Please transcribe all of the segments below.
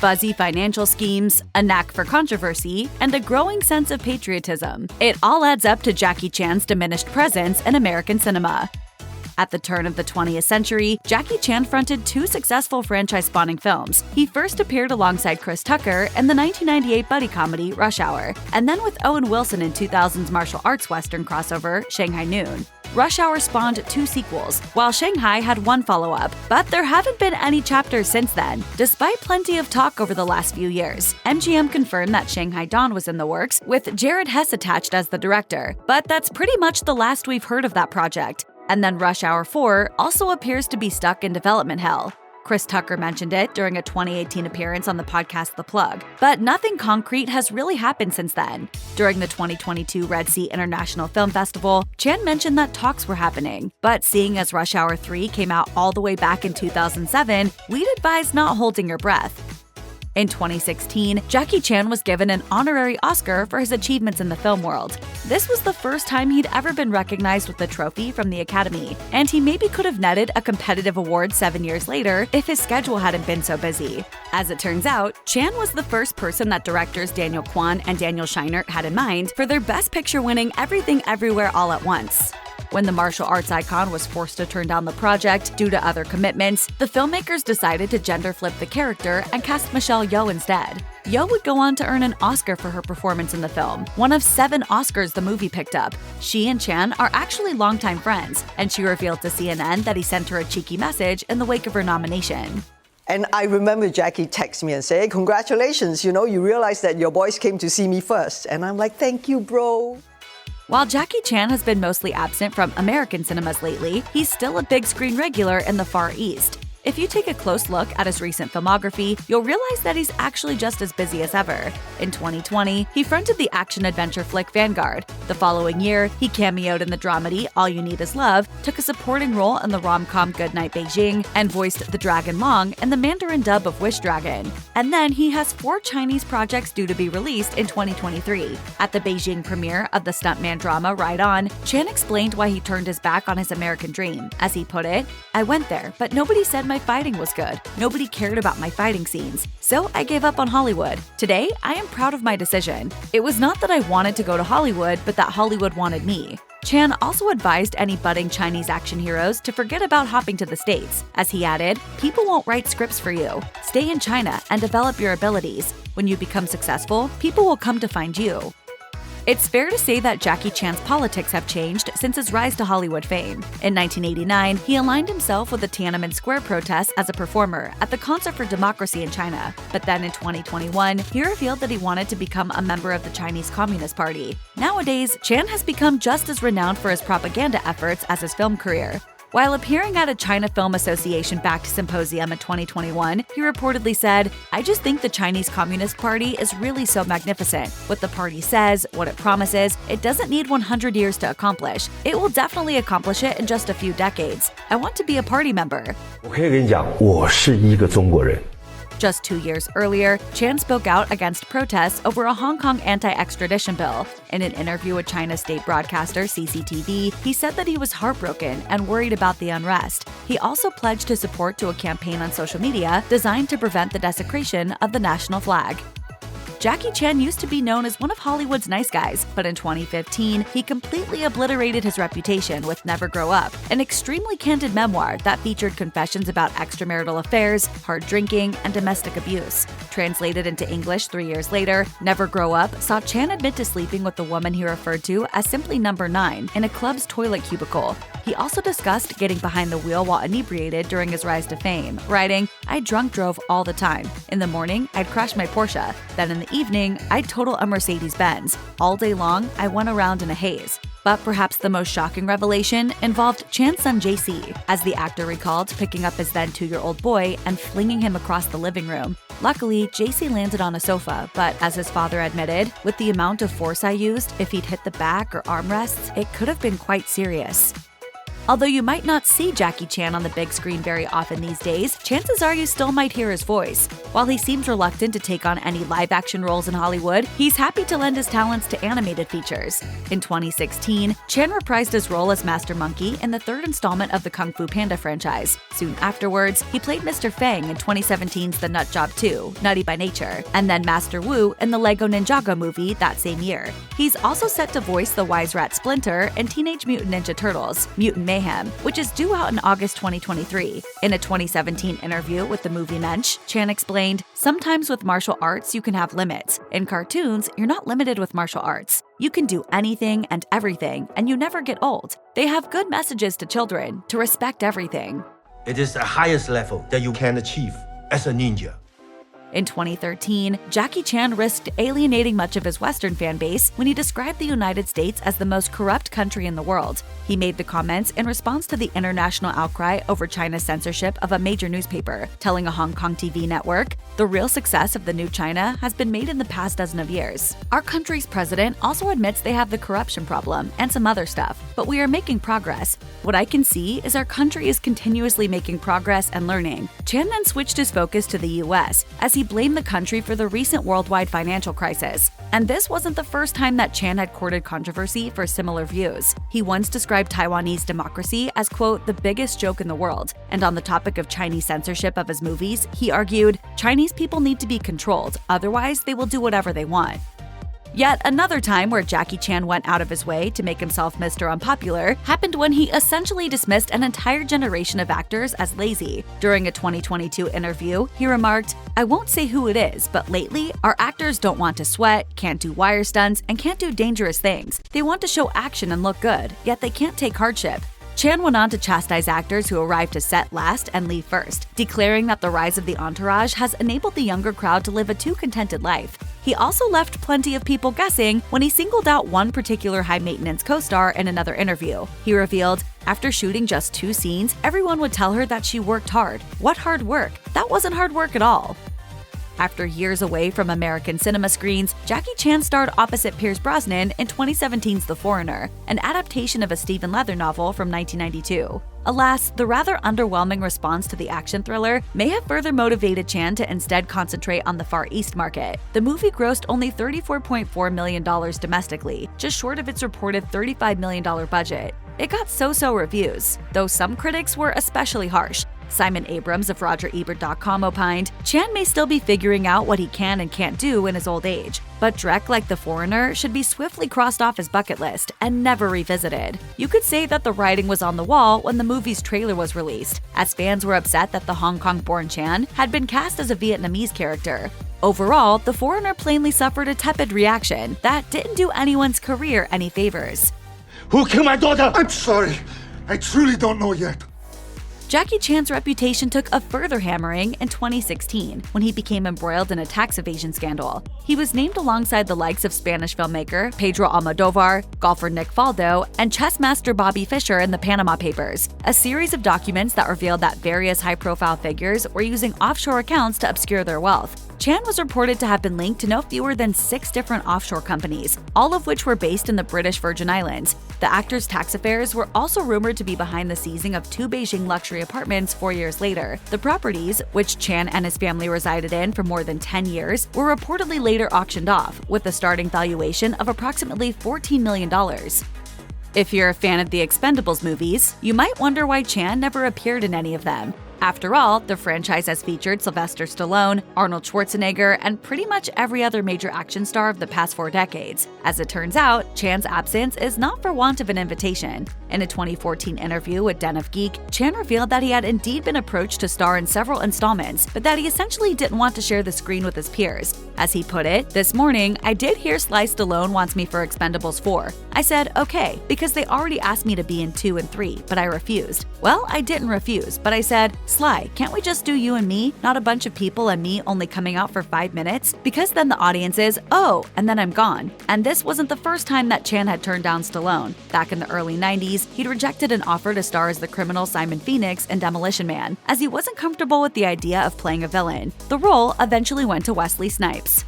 fuzzy financial schemes, a knack for controversy, and a growing sense of patriotism. It all adds up to Jackie Chan's diminished presence in American cinema. At the turn of the 20th century, Jackie Chan fronted two successful franchise-spawning films. He first appeared alongside Chris Tucker in the 1998 buddy comedy Rush Hour, and then with Owen Wilson in 2000's martial arts western crossover Shanghai Noon. Rush Hour spawned two sequels, while Shanghai had one follow-up, but there haven't been any chapters since then, despite plenty of talk over the last few years. MGM confirmed that Shanghai Dawn was in the works, with Jared Hess attached as the director, but that's pretty much the last we've heard of that project. And then Rush Hour 4 also appears to be stuck in development hell. Chris Tucker mentioned it during a 2018 appearance on the podcast The Plug, but nothing concrete has really happened since then. During the 2022 Red Sea International Film Festival, Chan mentioned that talks were happening, but seeing as Rush Hour 3 came out all the way back in 2007, we'd advise not holding your breath. In 2016, Jackie Chan was given an honorary Oscar for his achievements in the film world. This was the first time he'd ever been recognized with a trophy from the Academy, and he maybe could have netted a competitive award 7 years later if his schedule hadn't been so busy. As it turns out, Chan was the first person that directors Daniel Kwan and Daniel Scheinert had in mind for their Best Picture winning Everything Everywhere All at Once. When the martial arts icon was forced to turn down the project due to other commitments, the filmmakers decided to gender flip the character and cast Michelle Yeoh instead. Yeoh would go on to earn an Oscar for her performance in the film, one of 7 Oscars the movie picked up. She and Chan are actually longtime friends, and she revealed to CNN that he sent her a cheeky message in the wake of her nomination. And I remember Jackie texted me and said, "Hey, congratulations, you realized that your boys came to see me first." And I'm like, "Thank you, bro." While Jackie Chan has been mostly absent from American cinemas lately, he's still a big screen regular in the Far East. If you take a close look at his recent filmography, you'll realize that he's actually just as busy as ever. In 2020, he fronted the action-adventure flick Vanguard. The following year, he cameoed in the dramedy All You Need Is Love, took a supporting role in the rom-com Goodnight Beijing, and voiced the Dragon Long in the Mandarin dub of Wish Dragon. And then he has 4 Chinese projects due to be released in 2023. At the Beijing premiere of the stuntman drama Ride On, Chan explained why he turned his back on his American dream. As he put it, "I went there, but nobody said my fighting was good. Nobody cared about my fighting scenes. So I gave up on Hollywood. Today, I am proud of my decision. It was not that I wanted to go to Hollywood, but that Hollywood wanted me." Chan also advised any budding Chinese action heroes to forget about hopping to the States. As he added, "People won't write scripts for you. Stay in China and develop your abilities. When you become successful, people will come to find you." It's fair to say that Jackie Chan's politics have changed since his rise to Hollywood fame. In 1989, he aligned himself with the Tiananmen Square protests as a performer at the Concert for Democracy in China. But then in 2021, he revealed that he wanted to become a member of the Chinese Communist Party. Nowadays, Chan has become just as renowned for his propaganda efforts as his film career. While appearing at a China Film Association-backed symposium in 2021, he reportedly said, "I just think the Chinese Communist Party is really so magnificent. What the party says, what it promises, it doesn't need 100 years to accomplish. It will definitely accomplish it in just a few decades. I want to be a party member." 我可以跟你讲，我是一个中国人。 Just 2 years earlier, Chan spoke out against protests over a Hong Kong anti-extradition bill. In an interview with China's state broadcaster CCTV, he said that he was heartbroken and worried about the unrest. He also pledged his support to a campaign on social media designed to prevent the desecration of the national flag. Jackie Chan used to be known as one of Hollywood's nice guys, but in 2015, he completely obliterated his reputation with Never Grow Up, an extremely candid memoir that featured confessions about extramarital affairs, hard drinking, and domestic abuse. Translated into English 3 years later, Never Grow Up saw Chan admit to sleeping with the woman he referred to as simply Number 9 in a club's toilet cubicle. He also discussed getting behind the wheel while inebriated during his rise to fame, writing, "I drunk drove all the time. In the morning, I'd crash my Porsche. Then in the evening, I'd total a Mercedes-Benz. All day long, I went around in a haze." But perhaps the most shocking revelation involved Chan's son JC, as the actor recalled picking up his then 2-year-old boy and flinging him across the living room. Luckily, JC landed on a sofa, but as his father admitted, with the amount of force I used, if he'd hit the back or armrests, it could have been quite serious. Although you might not see Jackie Chan on the big screen very often these days, chances are you still might hear his voice. While he seems reluctant to take on any live-action roles in Hollywood, he's happy to lend his talents to animated features. In 2016, Chan reprised his role as Master Monkey in the third installment of the Kung Fu Panda franchise. Soon afterwards, he played Mr. Fang in 2017's The Nut Job 2, Nutty by Nature, and then Master Wu in the Lego Ninjago movie that same year. He's also set to voice the Wise Rat Splinter in Teenage Mutant Ninja Turtles: Mutant Mayhem, which is due out in August 2023. In a 2017 interview with the movie Mensch, Chan explained, "Sometimes with martial arts you can have limits. In cartoons, you're not limited with martial arts. You can do anything and everything, and you never get old. They have good messages to children, to respect everything." It is the highest level that you can achieve as a ninja. In 2013, Jackie Chan risked alienating much of his Western fan base when he described the United States as the most corrupt country in the world. He made the comments in response to the international outcry over China's censorship of a major newspaper, telling a Hong Kong TV network, "The real success of the new China has been made in the past dozen of years. Our country's president also admits they have the corruption problem and some other stuff, but we are making progress. What I can see is our country is continuously making progress and learning." Chan then switched his focus to the US as he blamed the country for the recent worldwide financial crisis. And this wasn't the first time that Chan had courted controversy for similar views. He once described Taiwanese democracy as, quote, "the biggest joke in the world." And on the topic of Chinese censorship of his movies, he argued, "Chinese people need to be controlled, otherwise they will do whatever they want." Yet another time where Jackie Chan went out of his way to make himself Mr. Unpopular happened when he essentially dismissed an entire generation of actors as lazy. During a 2022 interview, he remarked, "I won't say who it is, but lately, our actors don't want to sweat, can't do wire stunts, and can't do dangerous things. They want to show action and look good, yet they can't take hardship." Chan went on to chastise actors who arrive to set last and leave first, declaring that the rise of the entourage has enabled the younger crowd to live a too contented life. He also left plenty of people guessing when he singled out one particular high-maintenance co-star in another interview. He revealed, "After shooting just 2 scenes, everyone would tell her that she worked hard. What hard work? That wasn't hard work at all." After years away from American cinema screens, Jackie Chan starred opposite Pierce Brosnan in 2017's The Foreigner, an adaptation of a Stephen Leather novel from 1992. Alas, the rather underwhelming response to the action thriller may have further motivated Chan to instead concentrate on the Far East market. The movie grossed only $34.4 million domestically, just short of its reported $35 million budget. It got so-so reviews, though some critics were especially harsh. Simon Abrams of RogerEbert.com opined, "Chan may still be figuring out what he can and can't do in his old age, but Drek like The Foreigner should be swiftly crossed off his bucket list and never revisited." You could say that the writing was on the wall when the movie's trailer was released, as fans were upset that the Hong Kong-born Chan had been cast as a Vietnamese character. Overall, The Foreigner plainly suffered a tepid reaction that didn't do anyone's career any favors. Who killed my daughter? I'm sorry. I truly don't know yet. Jackie Chan's reputation took a further hammering in 2016 when he became embroiled in a tax evasion scandal. He was named alongside the likes of Spanish filmmaker Pedro Almodovar, golfer Nick Faldo, and chess master Bobby Fischer in the Panama Papers, a series of documents that revealed that various high-profile figures were using offshore accounts to obscure their wealth. Chan was reported to have been linked to no fewer than 6 different offshore companies, all of which were based in the British Virgin Islands. The actor's tax affairs were also rumored to be behind the seizing of 2 Beijing luxury apartments 4 years later. The properties, which Chan and his family resided in for more than 10 years, were reportedly later auctioned off, with a starting valuation of approximately $14 million. If you're a fan of the Expendables movies, you might wonder why Chan never appeared in any of them. After all, the franchise has featured Sylvester Stallone, Arnold Schwarzenegger, and pretty much every other major action star of the past 4 decades. As it turns out, Chan's absence is not for want of an invitation. In a 2014 interview with Den of Geek, Chan revealed that he had indeed been approached to star in several installments, but that he essentially didn't want to share the screen with his peers. As he put it, "This morning, I did hear Sly Stallone wants me for Expendables 4. I said, okay, because they already asked me to be in 2 and 3, but I refused. Well, I didn't refuse, but I said, Sly, can't we just do you and me, not a bunch of people and me only coming out for 5 minutes? Because then the audience is, oh, and then I'm gone." And this wasn't the first time that Chan had turned down Stallone. Back in the early 90s, he'd rejected an offer to star as the criminal Simon Phoenix in Demolition Man, as he wasn't comfortable with the idea of playing a villain. The role eventually went to Wesley Snipes.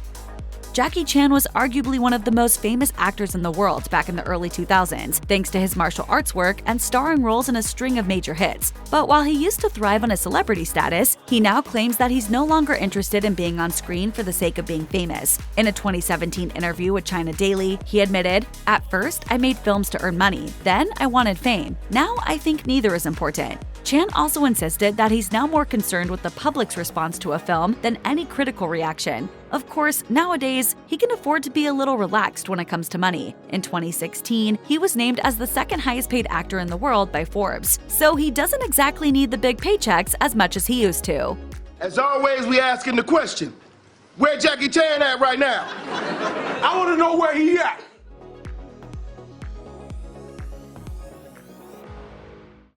Jackie Chan was arguably one of the most famous actors in the world back in the early 2000s, thanks to his martial arts work and starring roles in a string of major hits. But while he used to thrive on his celebrity status, he now claims that he's no longer interested in being on screen for the sake of being famous. In a 2017 interview with China Daily, he admitted, "At first, I made films to earn money. Then I wanted fame. Now I think neither is important." Chan also insisted that he's now more concerned with the public's response to a film than any critical reaction. Of course, nowadays, he can afford to be a little relaxed when it comes to money. In 2016, he was named as the second highest paid actor in the world by Forbes, so he doesn't exactly need the big paychecks as much as he used to. As always, we asking the question, where Jackie Chan at right now? I want to know where he at.